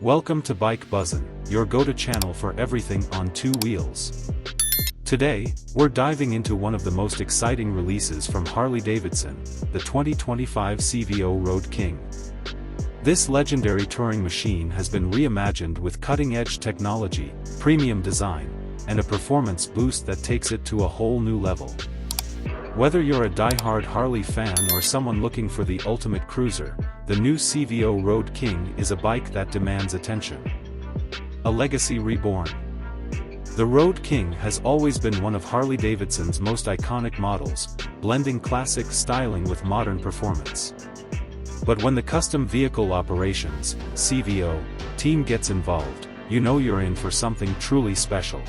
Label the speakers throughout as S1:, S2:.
S1: Welcome to Bike Buzzin', your go-to channel for everything on two wheels. Today, we're diving into one of the most exciting releases from Harley Davidson, the 2025 CVO Road King. This legendary touring machine has been reimagined with cutting-edge technology, premium design, and a performance boost that takes it to a whole new level. Whether you're a die-hard Harley fan or someone looking for the ultimate cruiser, the new CVO Road King is a bike that demands attention. A legacy reborn. The Road King has always been one of Harley Davidson's most iconic models, blending classic styling with modern performance. But when the Custom Vehicle Operations (CVO) team gets involved, you know you're in for something truly special.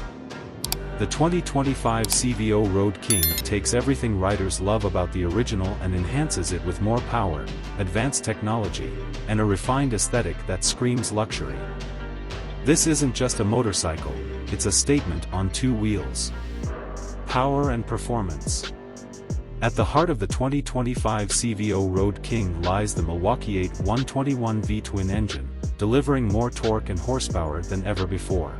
S1: The 2025 CVO Road King takes everything riders love about the original and enhances it with more power, advanced technology, and a refined aesthetic that screams luxury. This isn't just a motorcycle, it's a statement on two wheels. Power and performance. At the heart of the 2025 CVO Road King lies the Milwaukee 8 121V twin engine, delivering more torque and horsepower than ever before.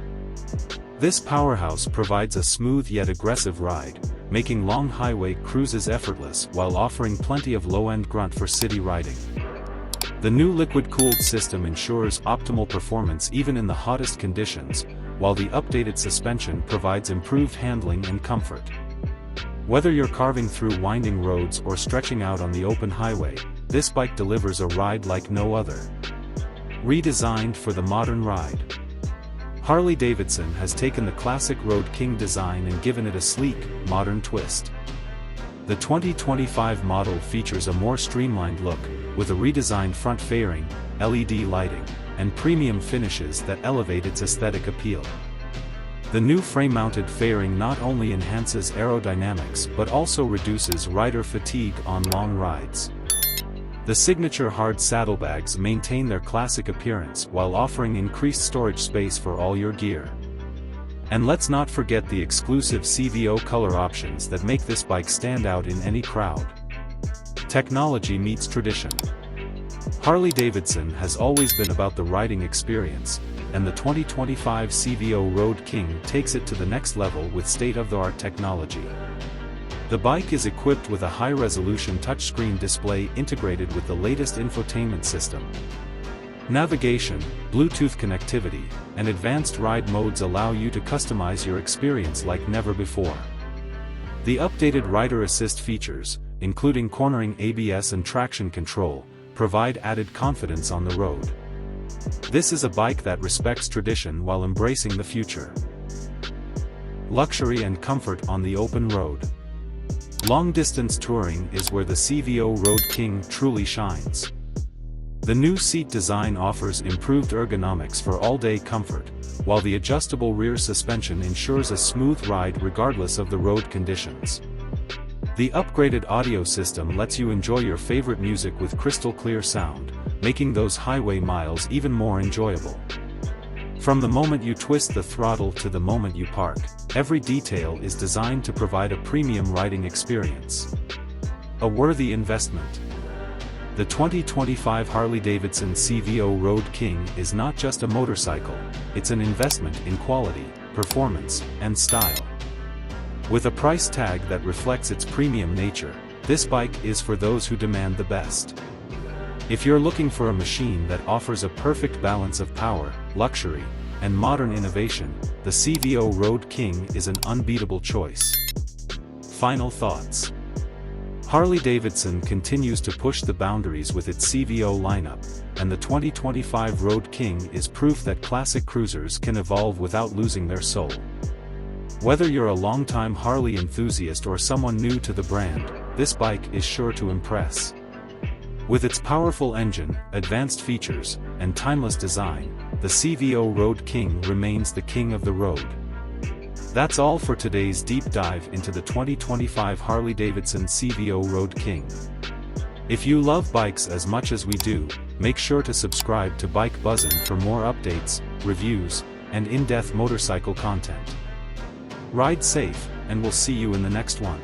S1: This powerhouse provides a smooth yet aggressive ride, making long highway cruises effortless while offering plenty of low-end grunt for city riding. The new liquid-cooled system ensures optimal performance even in the hottest conditions, while the updated suspension provides improved handling and comfort. Whether you're carving through winding roads or stretching out on the open highway, this bike delivers a ride like no other. Redesigned for the modern ride. Harley Davidson has taken the classic Road King design and given it a sleek, modern twist. The 2025 model features a more streamlined look, with a redesigned front fairing, LED lighting, and premium finishes that elevate its aesthetic appeal. The new frame-mounted fairing not only enhances aerodynamics but also reduces rider fatigue on long rides. The signature hard saddlebags maintain their classic appearance while offering increased storage space for all your gear. And let's not forget the exclusive CVO color options that make this bike stand out in any crowd. Technology meets tradition. Harley Davidson has always been about the riding experience, and the 2025 CVO Road King takes it to the next level with state-of-the-art technology. The bike is equipped with a high-resolution touchscreen display integrated with the latest infotainment system. Navigation, Bluetooth connectivity, and advanced ride modes allow you to customize your experience like never before. The updated rider assist features, including cornering ABS and traction control, provide added confidence on the road. This is a bike that respects tradition while embracing the future. Luxury and comfort on the open road. Long-distance touring is where the CVO Road King truly shines. The new seat design offers improved ergonomics for all-day comfort, while the adjustable rear suspension ensures a smooth ride regardless of the road conditions. The upgraded audio system lets you enjoy your favorite music with crystal-clear sound, making those highway miles even more enjoyable. From the moment you twist the throttle to the moment you park, every detail is designed to provide a premium riding experience. A worthy investment. The 2025 Harley Davidson CVO Road King is not just a motorcycle, it's an investment in quality, performance, and style. With a price tag that reflects its premium nature, this bike is for those who demand the best. If you're looking for a machine that offers a perfect balance of power, luxury, and modern innovation, the CVO Road King is an unbeatable choice. Final thoughts. Harley Davidson continues to push the boundaries with its CVO lineup, and the 2025 Road King is proof that classic cruisers can evolve without losing their soul. Whether you're a longtime Harley enthusiast or someone new to the brand, this bike is sure to impress. With its powerful engine, advanced features, and timeless design, the CVO Road King remains the king of the road. That's all for today's deep dive into the 2025 Harley Davidson CVO Road King. If you love bikes as much as we do, make sure to subscribe to Bike Buzzin' for more updates, reviews, and in-depth motorcycle content. Ride safe, and we'll see you in the next one.